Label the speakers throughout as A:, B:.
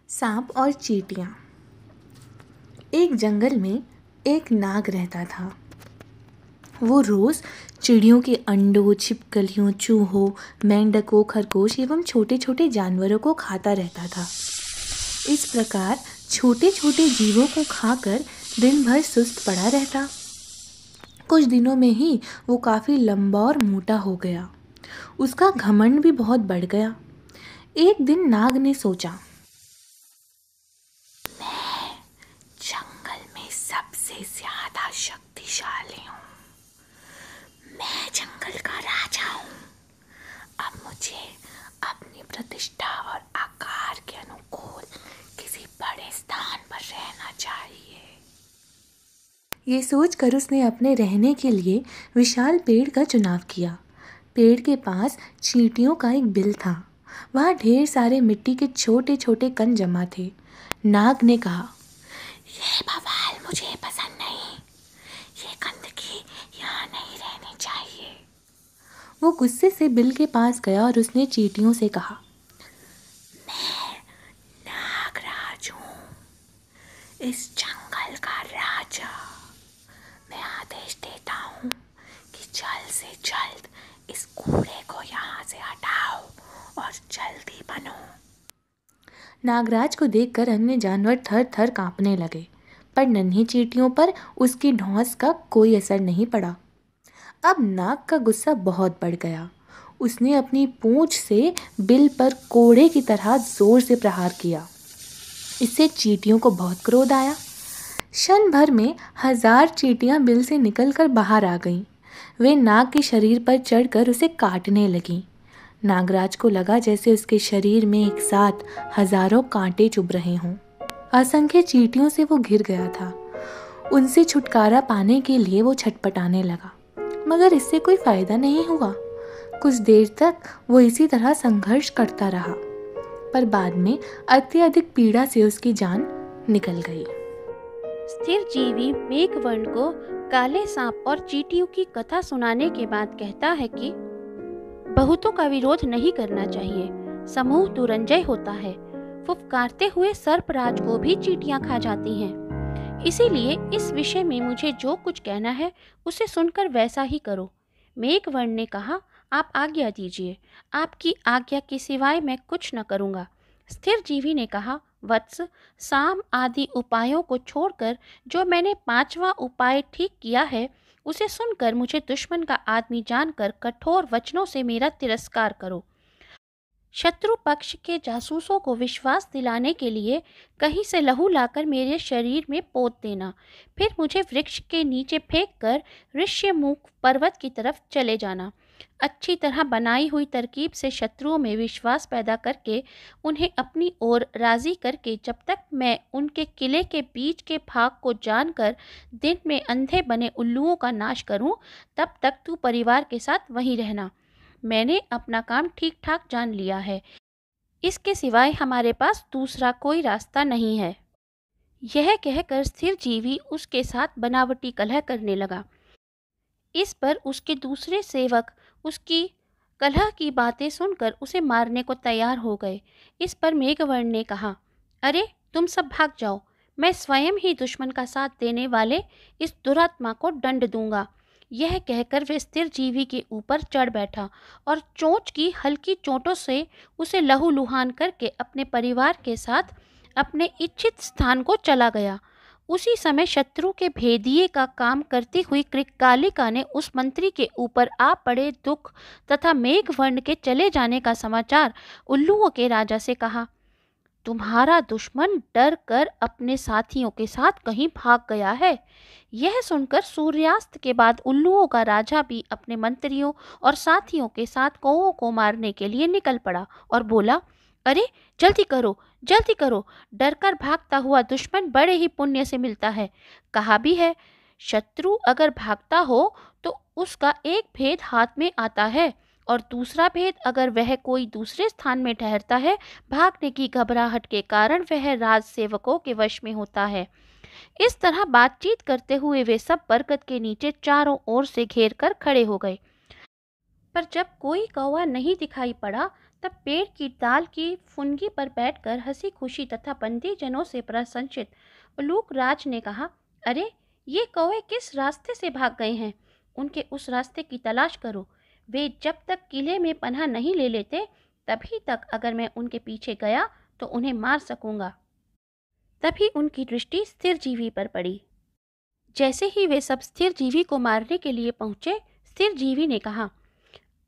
A: सांप और चींटियां। एक जंगल में एक नाग रहता था। वो रोज चिड़ियों के अंडों, छिपकलियों, चूहों, मेंढकों, खरगोश एवं छोटे छोटे जानवरों को खाता रहता था। इस प्रकार छोटे छोटे जीवों को खाकर दिन भर सुस्त पड़ा रहता। कुछ दिनों में ही वो काफी लंबा और मोटा हो गया। उसका घमंड भी बहुत बढ़ गया। एक दिन नाग ने सोचा, जंगल में सबसे ज्यादा शक्तिशाली हूँ। मैं जंगल का राजा हूँ। अब मुझे अपनी प्रतिष्ठा और आकार के अनुकूल किसी बड़े स्थान पर रहना चाहिए। ये सोचकर उसने अपने रहने के लिए विशाल पेड़ का चुनाव किया। पेड़ के पास चींटियों का एक बिल था। वहाँ ढेर सारे मिट्टी के छोटे छोटे कण जमा थे। नाग ने कहा, ये बवाल मुझे पसंद नहीं। ये गंदगी यहाँ नहीं रहनी चाहिए। वो गुस्से से बिल के पास गया और उसने चींटियों से कहा, मैं नागराज हूँ, इस जंगल का राजा। मैं आदेश देता हूँ कि जल्द से जल्द इस कूड़े को यहाँ से हटाओ और जल्दी बनो। नागराज को देखकर अन्य जानवर थर थर कांपने लगे, पर नन्ही चींटियों पर उसकी धौंस का कोई असर नहीं पड़ा। अब नाग का गुस्सा बहुत बढ़ गया। उसने अपनी पूंछ से बिल पर कोड़े की तरह जोर से प्रहार किया। इससे चींटियों को बहुत क्रोध आया। क्षण भर में 1000 चींटियां बिल से निकलकर बाहर आ गईं। वे नाग के शरीर पर चढ़कर उसे काटने लगीं। नागराज को लगा जैसे उसके शरीर में एक साथ हजारों कांटे चुभ रहे हों। असंख्य चींटियों से वो घिर गया था। उनसे छुटकारा पाने के लिए वो छटपटाने लगा, मगर इससे कोई फायदा नहीं हुआ। कुछ देर तक वो इसी तरह संघर्ष करता रहा, पर बाद में अत्यधिक पीड़ा से उसकी जान निकल गई।
B: स्थिर जीवी मेघवर्ण को काले सांप और चींटियों की कथा सुनाने के बाद कहता है कि बहुतों का विरोध नहीं करना चाहिए। समूह दुरंजय होता है। फुफकारते हुए सर्पराज को भी चींटियां खा जाती हैं। इसीलिए इस विषय में मुझे जो कुछ कहना है उसे सुनकर वैसा ही करो। मेघवर्ण ने कहा, आप आज्ञा दीजिए। आपकी आज्ञा के सिवाय मैं कुछ न करूँगा। स्थिर जीवी ने कहा, वत्स, साम आदि उपायों को छोड़कर जो मैंने 5वां उपाय ठीक किया है उसे सुनकर मुझे दुश्मन का आदमी जानकर कठोर वचनों से मेरा तिरस्कार करो। शत्रु पक्ष के जासूसों को विश्वास दिलाने के लिए कहीं से लहू लाकर मेरे शरीर में पोत देना। फिर मुझे वृक्ष के नीचे फेंककर ऋष्यमुख पर्वत की तरफ चले जाना। अच्छी तरह बनाई हुई तरकीब से शत्रुओं में विश्वास पैदा करके उन्हें अपनी ओर राजी करके जब तक मैं उनके किले के बीच के भाग को जानकर दिन में अंधे बने उल्लुओं का नाश करूं, तब तक तू परिवार के साथ वहीं रहना। मैंने अपना काम ठीक ठाक जान लिया है। इसके सिवाय हमारे पास दूसरा कोई रास्ता नहीं है। यह कहकर स्थिर जीवी उसके साथ बनावटी कलह करने लगा। इस पर उसके दूसरे सेवक उसकी कलह की बातें सुनकर उसे मारने को तैयार हो गए। इस पर मेघवर्ण ने कहा, अरे तुम सब भाग जाओ। मैं स्वयं ही दुश्मन का साथ देने वाले इस दुरात्मा को दंड दूंगा। यह कहकर वे स्थिर जीवी के ऊपर चढ़ बैठा और चोंच की हल्की चोटों से उसे लहूलुहान करके अपने परिवार के साथ अपने इच्छित स्थान को चला गया। उसी समय शत्रु के भेदिये का काम करती हुई कृकालिका ने उस मंत्री के ऊपर आ पड़े दुख तथा मेघवर्ण के चले जाने का समाचार उल्लुओं के राजा से कहा। तुम्हारा दुश्मन डर कर अपने साथियों के साथ कहीं भाग गया है। यह सुनकर सूर्यास्त के बाद उल्लुओं का राजा भी अपने मंत्रियों और साथियों के साथ कौओं को मारने के लिए निकल पड़ा और बोला, अरे जल्दी करो, जल्दी करो। डरकर भागता हुआ दुश्मन बड़े ही पुण्य से मिलता है। कहा भी है, शत्रु अगर भागता हो तो उसका एक भेद हाथ में आता है और दूसरा भेद अगर वह कोई दूसरे स्थान में ठहरता है, भागने की घबराहट के कारण वह राज सेवकों के वश में होता है। इस तरह बातचीत करते हुए वे सब बरगद के नीचे चारों ओर से घेर कर खड़े हो गए। पर जब कोई कौवा नहीं दिखाई पड़ा तब पेड़ की डाल की फुनगी पर बैठकर हंसी खुशी तथा बंदीजनों से प्रसन्नचित उलूक राज ने कहा, अरे ये कौवे किस रास्ते से भाग गए हैं? उनके उस रास्ते की तलाश करो। वे जब तक किले में पनाह नहीं ले लेते तभी तक अगर मैं उनके पीछे गया तो उन्हें मार सकूंगा। तभी उनकी दृष्टि स्थिर जीवी पर पड़ी। जैसे ही वे सब स्थिर जीवी को मारने के लिए पहुंचे, स्थिर जीवी ने कहा,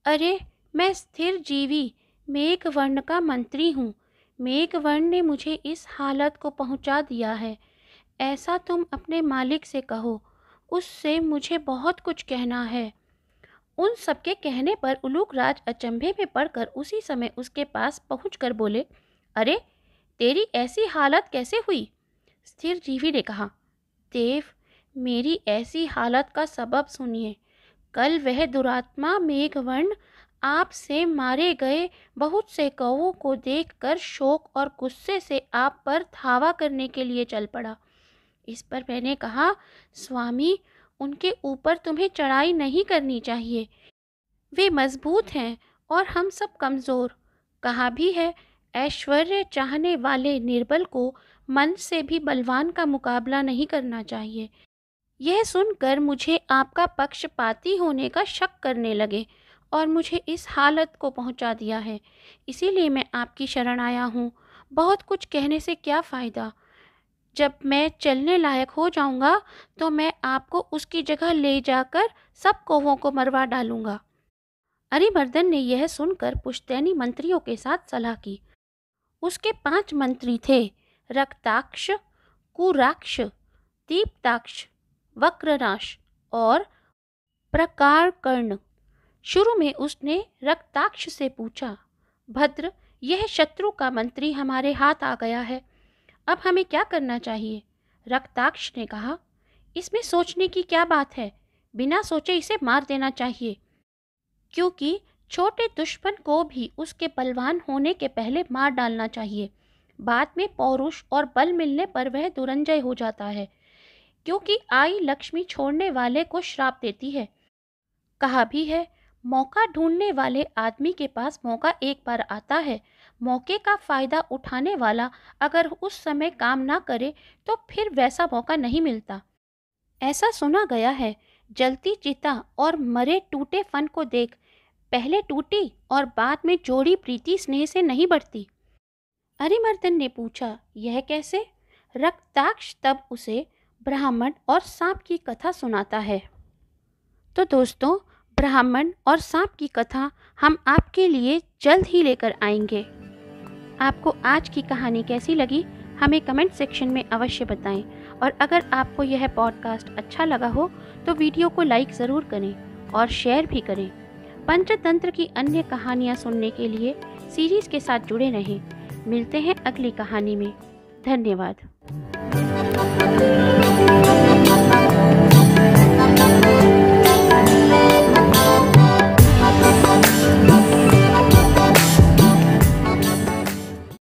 B: अरे मैं स्थिर जीवी मेघवर्ण का मंत्री हूँ। मेघवर्ण ने मुझे इस हालत को पहुंचा दिया है। ऐसा तुम अपने मालिक से कहो, उससे मुझे बहुत कुछ कहना है। उन सबके कहने पर उलूक राज अचंभे में पड़कर उसी समय उसके पास पहुंचकर बोले, अरे तेरी ऐसी हालत कैसे हुई? स्थिर जीवी ने कहा, देव, मेरी ऐसी हालत का सबब सुनिए। कल वह दुरात्मा मेघवर्ण आपसे मारे गए बहुत से कौवों को देखकर शोक और गुस्से से आप पर धावा करने के लिए चल पड़ा। इस पर मैंने कहा, स्वामी, उनके ऊपर तुम्हें चढ़ाई नहीं करनी चाहिए। वे मजबूत हैं और हम सब कमज़ोर। कहा भी है, ऐश्वर्य चाहने वाले निर्बल को मन से भी बलवान का मुकाबला नहीं करना चाहिए। यह सुनकर मुझे आपका पक्षपाती होने का शक करने लगे और मुझे इस हालत को पहुंचा दिया है। इसीलिए मैं आपकी शरण आया हूँ। बहुत कुछ कहने से क्या फ़ायदा? जब मैं चलने लायक हो जाऊंगा तो मैं आपको उसकी जगह ले जाकर सब कौवों को मरवा डालूंगा। अरिमर्दन ने यह सुनकर पुश्तैनी मंत्रियों के साथ सलाह की। उसके 5 मंत्री थे, रक्ताक्ष, कुराक्ष, दीप्ताक्ष, वक्रनाश और प्रकारकर्ण। शुरू में उसने रक्ताक्ष से पूछा, भद्र, यह शत्रु का मंत्री हमारे हाथ आ गया है, अब हमें क्या करना चाहिए? रक्ताक्ष ने कहा, इसमें सोचने की क्या बात है? बिना सोचे इसे मार देना चाहिए, क्योंकि छोटे दुश्मन को भी उसके बलवान होने के पहले मार डालना चाहिए। बाद में पौरुष और बल मिलने पर वह दुरंजय हो जाता है, क्योंकि आई लक्ष्मी छोड़ने वाले को श्राप देती है। कहा भी है, मौका ढूंढने वाले आदमी के पास मौका एक बार आता है। मौके का फ़ायदा उठाने वाला अगर उस समय काम ना करे तो फिर वैसा मौका नहीं मिलता। ऐसा सुना गया है, जलती चिता और मरे टूटे फन को देख पहले टूटी और बाद में जोड़ी प्रीति स्नेह से नहीं बढ़ती। अरिमर्दन ने पूछा, यह कैसे? रक्ताक्ष तब उसे ब्राह्मण और सांप की कथा सुनाता है। तो दोस्तों, ब्राह्मण और सांप की कथा हम आपके लिए जल्द ही लेकर आएंगे। आपको आज की कहानी कैसी लगी हमें कमेंट सेक्शन में अवश्य बताएं, और अगर आपको यह पॉडकास्ट अच्छा लगा हो तो वीडियो को लाइक ज़रूर करें और शेयर भी करें। पंचतंत्र की अन्य कहानियाँ सुनने के लिए सीरीज़ के साथ जुड़े रहें। मिलते हैं अगली कहानी में। धन्यवाद।